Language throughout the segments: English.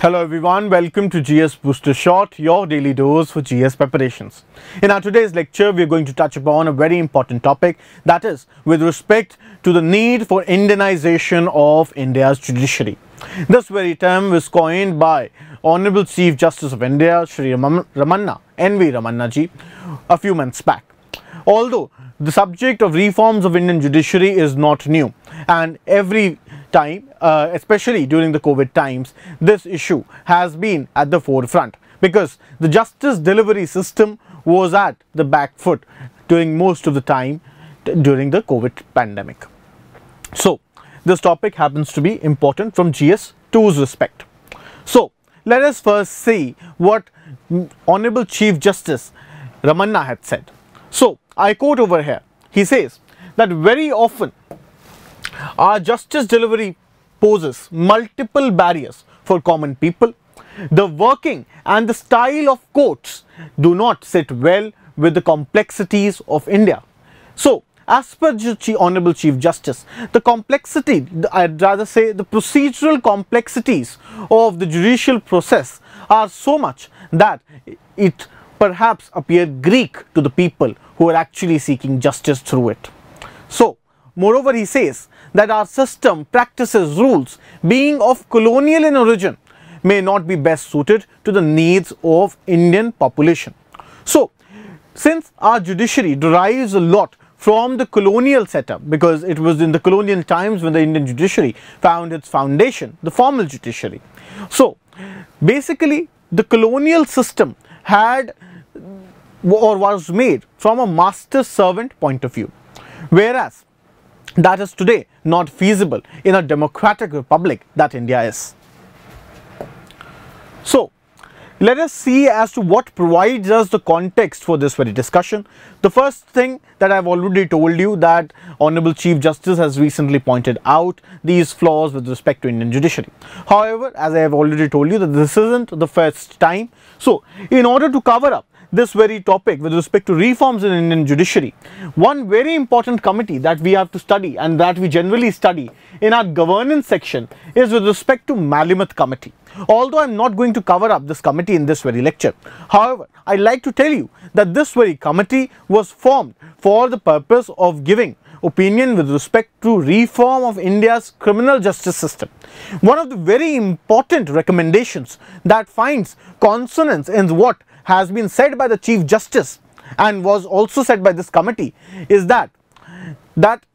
Hello everyone, welcome to GS Booster Shot, your daily dose for GS preparations. In our today's lecture, we are going to touch upon a very important topic, that is with respect to the need for Indianization of India's judiciary. This very term was coined by Honorable Chief Justice of India, Shri Ramanna, N.V. Ramanna ji, a few months back. Although the subject of reforms of Indian judiciary is not new, and every time, especially during the COVID times, this issue has been at the forefront because the justice delivery system was at the back foot during most of the time during the COVID pandemic. So, this topic happens to be important from GS2's respect. So, let us first see what Honorable Chief Justice Ramanna had said. So, I quote over here, he says that very often our justice delivery poses multiple barriers for common people. The working and the style of courts do not sit well with the complexities of India. So, as per Honorable Chief Justice, the complexity, I'd rather say the procedural complexities of the judicial process are so much that it perhaps appear Greek to the people who are actually seeking justice through it. So, moreover, he says that our system, practices, rules being of colonial in origin may not be best suited to the needs of Indian population. So, since our judiciary derives a lot from the colonial setup, because it was in the colonial times when the Indian judiciary found its foundation, the formal judiciary. So, basically the colonial system had or was made from a master-servant point of view, whereas that is today not feasible in a democratic republic that India is. So, let us see as to what provides us the context for this very discussion. The first thing that I have already told you, that Honorable Chief Justice has recently pointed out these flaws with respect to Indian judiciary. However, as I have already told you that this isn't the first time. So, in order to cover up this very topic with respect to reforms in Indian judiciary, one very important committee that we have to study and that we generally study in our governance section is with respect to Malimath Committee. Although I am not going to cover up this committee in this very lecture, however, I like to tell you that this very committee was formed for the purpose of giving opinion with respect to reform of India's criminal justice system. One of the very important recommendations that finds consonance in what has been said by the Chief Justice and was also said by this committee is that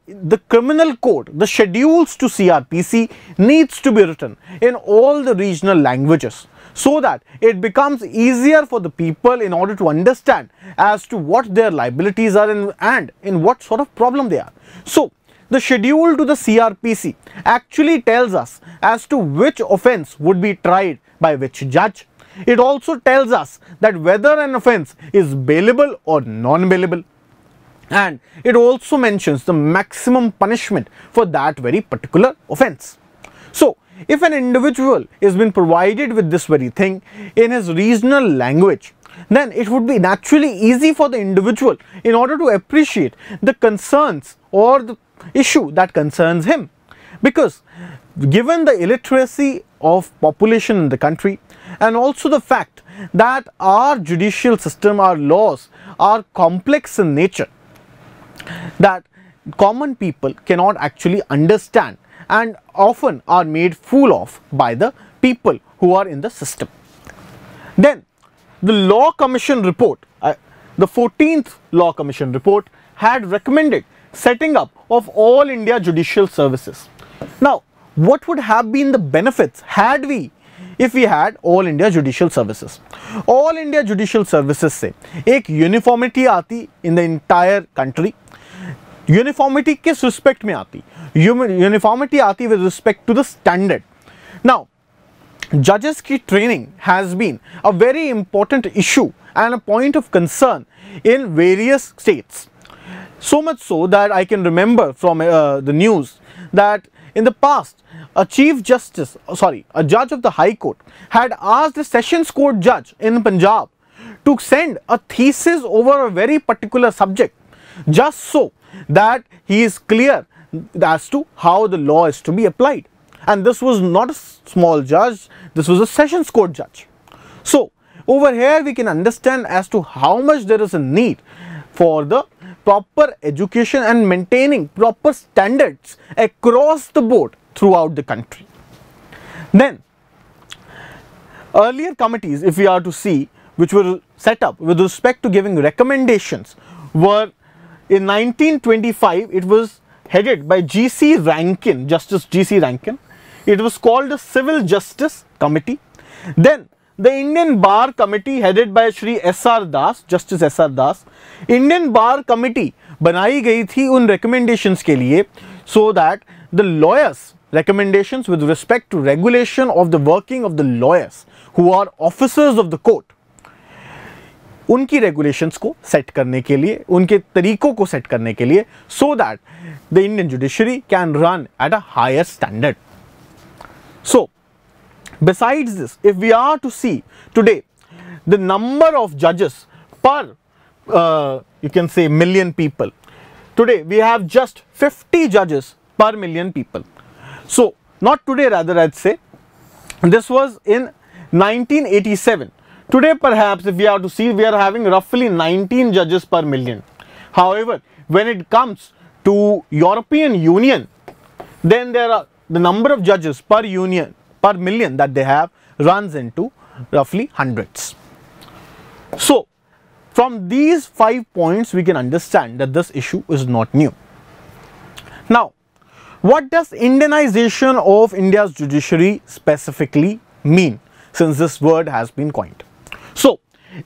the criminal code, the schedules to CRPC needs to be written in all the regional languages so that it becomes easier for the people in order to understand as to what their liabilities are and in what sort of problem they are. So, the schedule to the CRPC actually tells us as to which offence would be tried by which judge. It also tells us that whether an offence is bailable or non-bailable, and it also mentions the maximum punishment for that very particular offence. So, if an individual is been provided with this very thing in his regional language, then it would be naturally easy for the individual in order to appreciate the concerns or the issue that concerns him. Because given the illiteracy of population in the country and also the fact that our judicial system, our laws are complex in nature, that common people cannot actually understand and often are made fool of by the people who are in the system. Then the Law Commission report, the 14th Law Commission report had recommended setting up of all India judicial services. Now, what would have been the benefits if we had all India judicial services? All India judicial services से एक uniformity आती in the entire country. Uniformity किस respect में आती? Uniformity आती with respect to the standard. Now, judges की training has been a very important issue and a point of concern in various states. So much so that I can remember from the news that in the past, a judge of the High Court had asked a Sessions Court judge in Punjab to send a thesis over a very particular subject just so that he is clear as to how the law is to be applied. and this was not a small judge, this was a sessions court judge. So over here we can understand as to how much there is a need for the proper education and maintaining proper standards across the board throughout the country. Then earlier committees, if we are to see, which were set up with respect to giving recommendations, were in 1925 it was headed by G.C. Rankin, Justice G.C. Rankin. It was called the Civil Justice Committee. Then the Indian Bar Committee headed by Shri S.R. Das, Justice S.R. Das. Indian Bar Committee बनाई गई थी उन recommendations के लिए, so that the lawyers recommendations with respect to regulation of the working of the lawyers who are officers of the court, उनकी regulations को set करने के लिए, उनके तरीकों को set करने के लिए, so that the Indian judiciary can run at a higher standard. So besides this, if we are to see today the number of judges per you can say million people, today we have just 50 judges per million people. So not today, rather I'd say this was in 1987. Today perhaps if we are to see, we are having roughly 19 judges per million. However, when it comes to European Union, then there are the number of judges per million that they have runs into roughly hundreds. So from these 5 points we can understand that this issue is not new. Now what does Indianization of India's judiciary specifically mean, since this word has been coined? So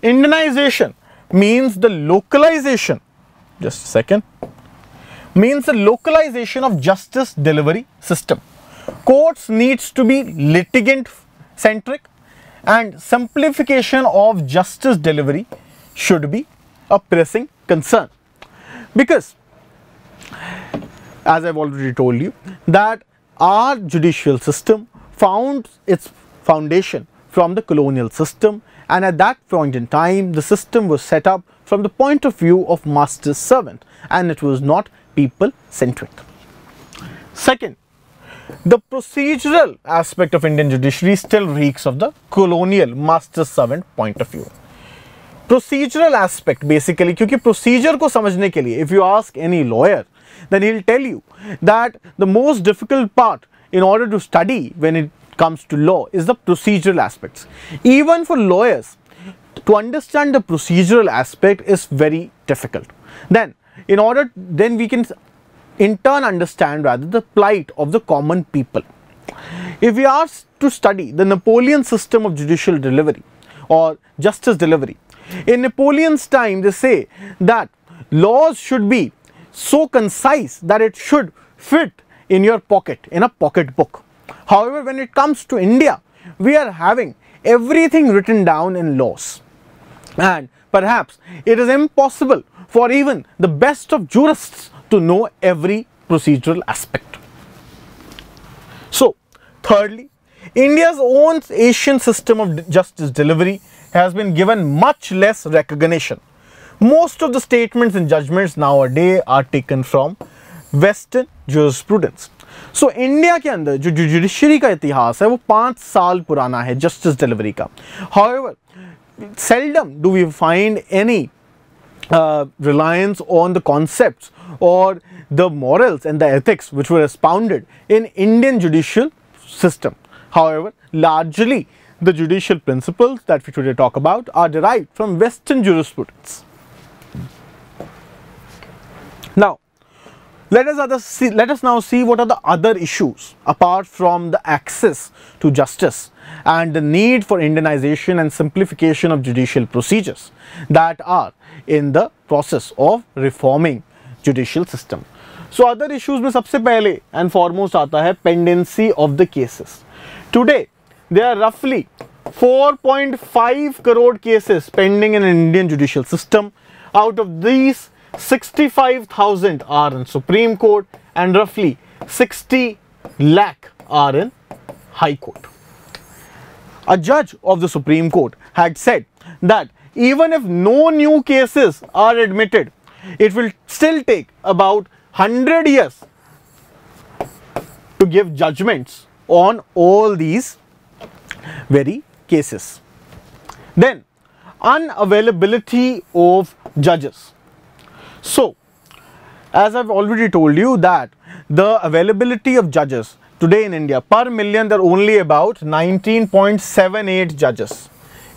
Indianization means the localization, just a second, means the localization of justice delivery system. Courts needs to be litigant centric, and simplification of justice delivery should be a pressing concern, because as I've already told you that our judicial system found its foundation from the colonial system, and at that point in time the system was set up from the point of view of master servant, and it was not people centric. Second, the procedural aspect of Indian judiciary still reeks of the colonial master servant point of view. Procedural aspect basically, क्योंकि procedure को समझने के लिए if you ask any lawyer, then he'll tell you that the most difficult part in order to study when it comes to law is the procedural aspects. Even for lawyers, to understand the procedural aspect is very difficult. Then we can in turn understand rather the plight of the common people. If we are to study the Napoleon system of judicial delivery or justice delivery, in Napoleon's time they say that laws should be so concise that it should fit in your pocket, in a pocket book. However, when it comes to India, we are having everything written down in laws, and perhaps it is impossible for even the best of jurists to know every procedural aspect. So thirdly, India's own Asian system of justice delivery has been given much less recognition. Most of the statements and judgments nowadays are taken from Western jurisprudence. So India के अंदर जो judiciary का इतिहास है वो 5 साल पुराना है justice delivery का. However, seldom do we find any reliance on the concepts or the morals and the ethics which were expounded in Indian judicial system. However, largely the judicial principles that we today talk about are derived from Western jurisprudence. Now, let us now see what are the other issues apart from the access to justice and the need for Indianization and simplification of judicial procedures that are in the process of reforming judicial system. So other issues में सबसे पहले and foremost आता है pendency of the cases. Today there are roughly 4.5 crore cases pending in Indian judicial system. Out of these, 65,000 are in Supreme Court and roughly 60 lakh are in High Court. A judge of the Supreme Court had said that even if no new cases are admitted, it will still take about 100 years to give judgments on all these very cases. Then unavailability of judges. So as I've already told you that the availability of judges today in India, per million there are only about 19.78 judges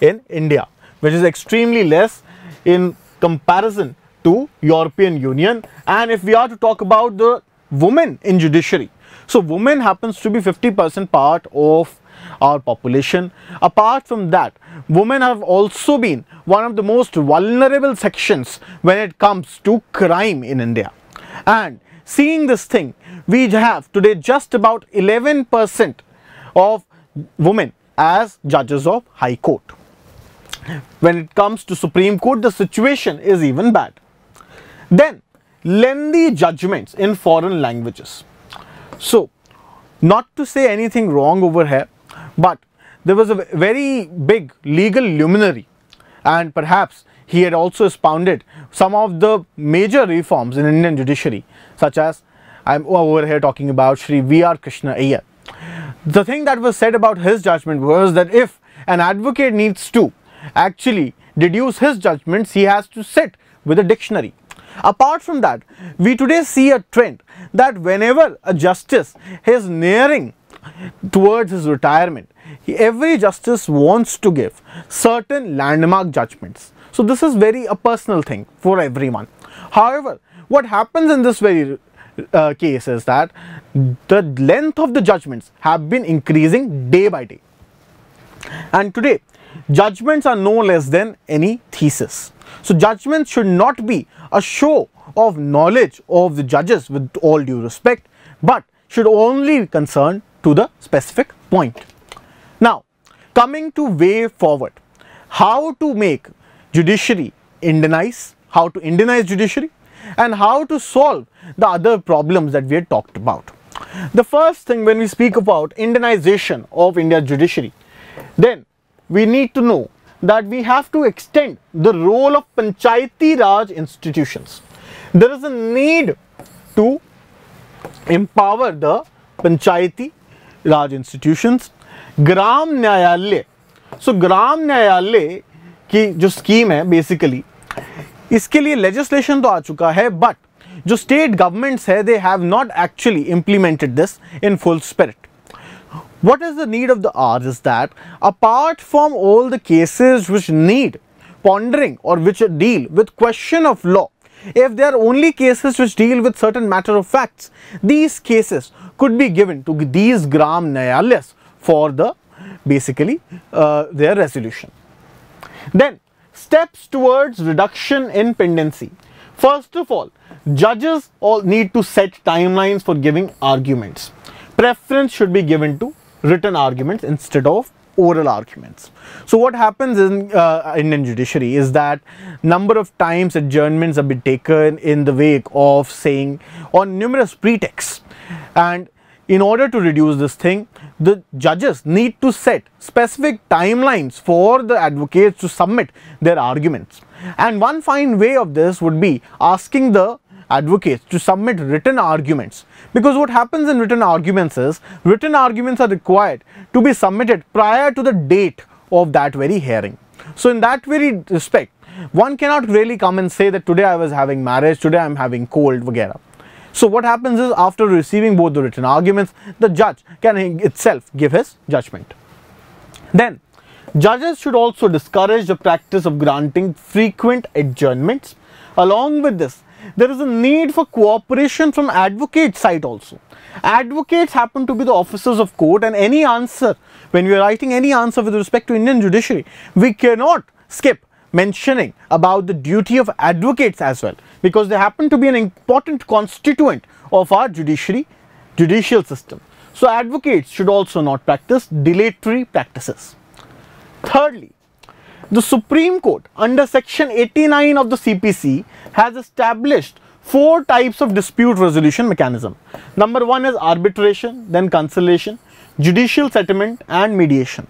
in India, which is extremely less in comparison to European Union. And if we are to talk about the women in judiciary, so women happens to be 50% part of our population. Apart from that, women have also been one of the most vulnerable sections when it comes to crime in India. And seeing this thing, we have today just about 11% of women as judges of High Court. When it comes to Supreme Court, the situation is even bad. Then lengthy judgments in foreign languages. So not to say anything wrong over here, but there was a very big legal luminary, and perhaps he had also expounded some of the major reforms in Indian judiciary, such as I'm over here talking about Shri V.R. Krishna Iyer. The thing that was said about his judgment was that if an advocate needs to actually deduce his judgments, he has to sit with a dictionary. Apart from that, we today see a trend that whenever a justice is nearing towards his retirement, every justice wants to give certain landmark judgments. So this is very a personal thing for everyone. However, what happens in this very case is that the length of the judgments have been increasing day by day. And today, judgments are no less than any thesis. So judgments should not be a show of knowledge of the judges with all due respect, but should only be concerned to the specific point. Now, coming to way forward, how to make judiciary Indianize, how to Indianize judiciary, and how to solve the other problems that we had talked about. The first thing, when we speak about Indianization of India's judiciary, then we need to know that we have to extend the role of Panchayati Raj institutions. There is a need to empower the Panchayati Raj institutions. Gram Nyayalaya. So Gram Nyayalaya की जो scheme है basically, इसके लिए legislation तो आ चुका है, but जो state governments है they have not actually implemented this in full spirit. What is the need of the hour is that apart from all the cases which need pondering or which deal with question of law, if there are only cases which deal with certain matter of facts, these cases could be given to these Gram Nyayalayas for the basically their resolution. Then steps towards reduction in pendency. First of all, judges all need to set timelines for giving arguments. Preference should be given to written arguments instead of oral arguments. So what happens in Indian judiciary is that number of times adjournments have been taken in the wake of saying on numerous pretexts, and in order to reduce this thing, the judges need to set specific timelines for the advocates to submit their arguments. And one fine way of this would be asking the advocates to submit written arguments, because what happens in written arguments is written arguments are required to be submitted prior to the date of that very hearing. So in that very respect, one cannot really come and say that today I was having marriage, today I am having cold, vagera. So what happens is after receiving both the written arguments, the judge can itself give his judgment. Then judges should also discourage the practice of granting frequent adjournments. Along with this, there is a need for cooperation from advocate side also. Advocates happen to be the officers of court, and any answer, when we are writing any answer with respect to Indian judiciary, we cannot skip mentioning about the duty of advocates as well, because they happen to be an important constituent of our judicial system. So advocates should also not practice dilatory practices. Thirdly, the Supreme Court under section 89 of the CPC has established 4 types of dispute resolution mechanism. Number 1 is arbitration, then conciliation, judicial settlement and mediation.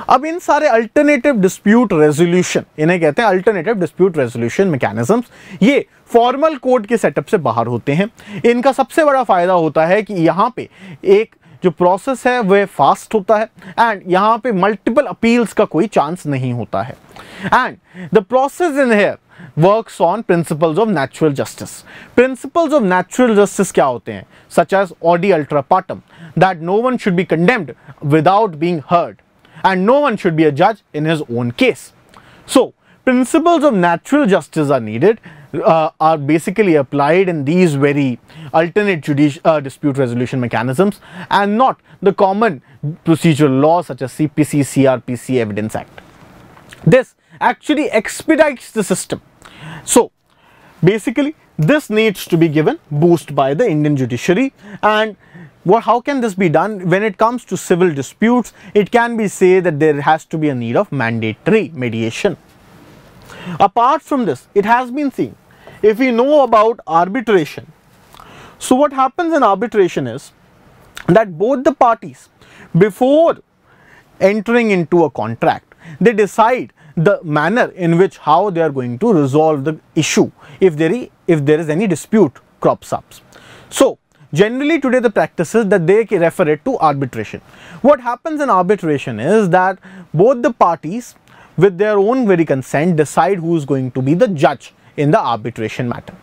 अब इन सारे alternative dispute resolution, इन्हें कहते हैं alternative dispute resolution mechanisms, ये formal court के setup से बाहर होते हैं. इनका सबसे बड़ा फायदा होता है कि यहाँ पे एक जो प्रोसेस है वह फास्ट होता है एंड यहाँ पे मल्टीपल अपील्स का कोई चांस नहीं होता है and the process in here works on principles of natural justice. Principles of natural justice क्या होते हैं? Such as Audi ultra partem, that no one should be condemned without being heard and no one should be a judge in his own case. So, principles of natural justice are needed, are basically applied in these very alternate dispute resolution mechanisms and not the common procedural laws such as CPC, CRPC, Evidence Act. This actually expedites the system. So basically this needs to be given boost by the Indian judiciary. And how can this be done? When it comes to civil disputes, it can be said that there has to be a need of mandatory mediation. Apart from this, it has been seen, if we know about arbitration, so what happens in arbitration is that both the parties, before entering into a contract, they decide the manner in which how they are going to resolve the issue if there is any dispute crops up. So generally today the practice is that they refer it to arbitration. What happens in arbitration is that both the parties with their own very consent decide who is going to be the judge in the arbitration matter,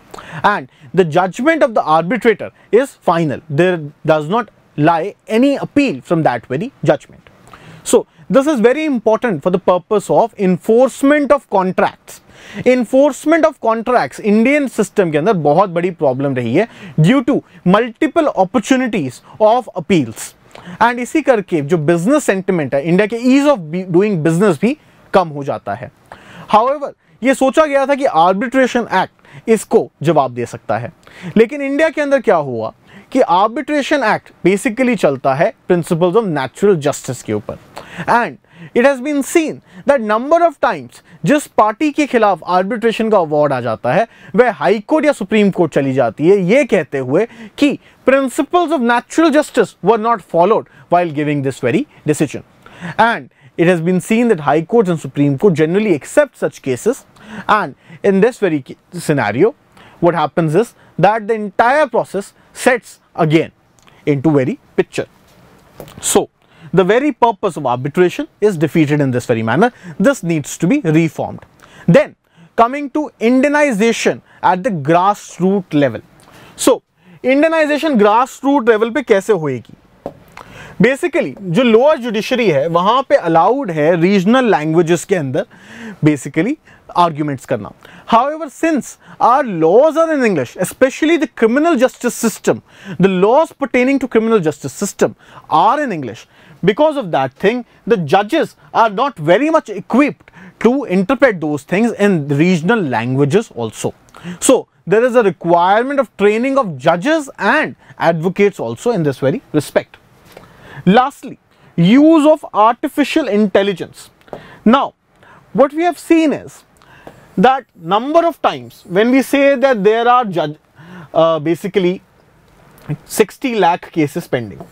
and the judgment of the arbitrator is final. There does not lie any appeal from that very judgment. So this is very important for the purpose of enforcement of contracts. Enforcement of contracts Indian system के अंदर बहुत बड़ी problem रही है due to multiple opportunities of appeals, and इसी करके जो business sentiment है, इंडिया के ease of doing business भी कम हो जाता है. However, ये सोचा गया था कि arbitration act इसको जवाब दे सकता है, लेकिन इंडिया के अंदर क्या हुआ कि आर्बिट्रेशन एक्ट बेसिकली चलता है प्रिंसिपल्स ऑफ नेचुरल जस्टिस के ऊपर, and it has been seen that number of times जिस पार्टी के खिलाफ आर्बिट्रेशन का अवार्ड आ जाता है वह हाई कोर्ट या सुप्रीम कोर्ट चली जाती है, ये कहते हुए कि principles of natural justice were not followed while giving this very decision. And it has been seen that high courts and supreme court generally accept such cases, and in this very scenario what happens is that the entire process sets again into very picture. So the very purpose of arbitration is defeated in this very manner. This needs to be reformed. Then coming to Indianization at the grassroots level. So Indianization grassroots level पे कैसे होएगी? Basically जो lower judiciary है वहां पे allowed है regional languages के अंदर बेसिकली आर्ग्यूमेंट्स करना. However, since our laws are in English, especially the criminal justice system, the laws pertaining to criminal justice system are in English. Because of that thing, the judges are not very much equipped to interpret those things in regional languages also. So there is a requirement of training of judges and advocates also in this very respect. Lastly, use of artificial intelligence. Now, what we have seen is that number of times when we say that there are basically 60 lakh cases pending.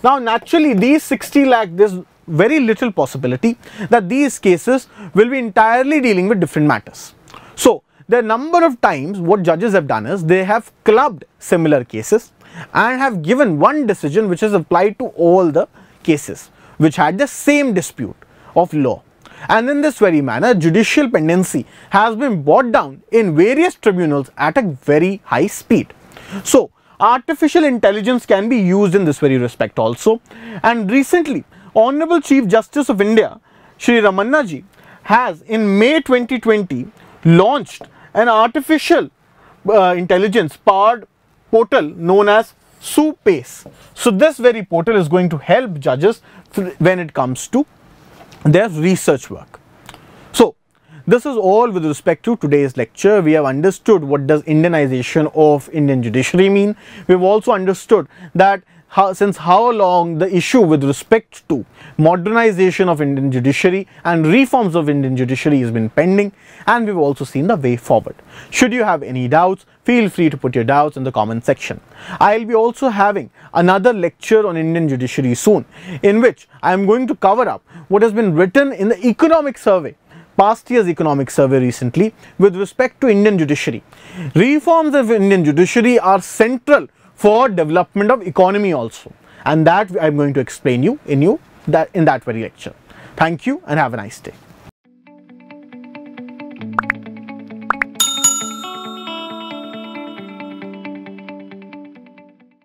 Now, naturally, these 60 lakh, there's very little possibility that these cases will be entirely dealing with different matters. So, the number of times what judges have done is they have clubbed similar cases and have given one decision which is applied to all the cases which had the same dispute of law. And in this very manner, judicial pendency has been brought down in various tribunals at a very high speed. So artificial intelligence can be used in this very respect also. And recently, Honorable Chief Justice of India, Shri Ramanna ji, has in May 2020 launched an artificial intelligence powered portal known as SuPace. So this very portal is going to help judges when it comes to their research work. So this is all with respect to today's lecture. We have understood what does Indianization of Indian judiciary mean. We've also understood that since how long the issue with respect to modernization of Indian judiciary and reforms of Indian judiciary has been pending, and we've also seen the way forward. Should you have any doubts, feel free to put your doubts in the comment section. I'll be also having another lecture on Indian judiciary soon, in which I am going to cover up what has been written in the economic survey, past year's economic survey recently, with respect to Indian judiciary. Reforms of Indian judiciary are central for development of economy also, and that I'm going to explain you in that very lecture. Thank you and have a nice day.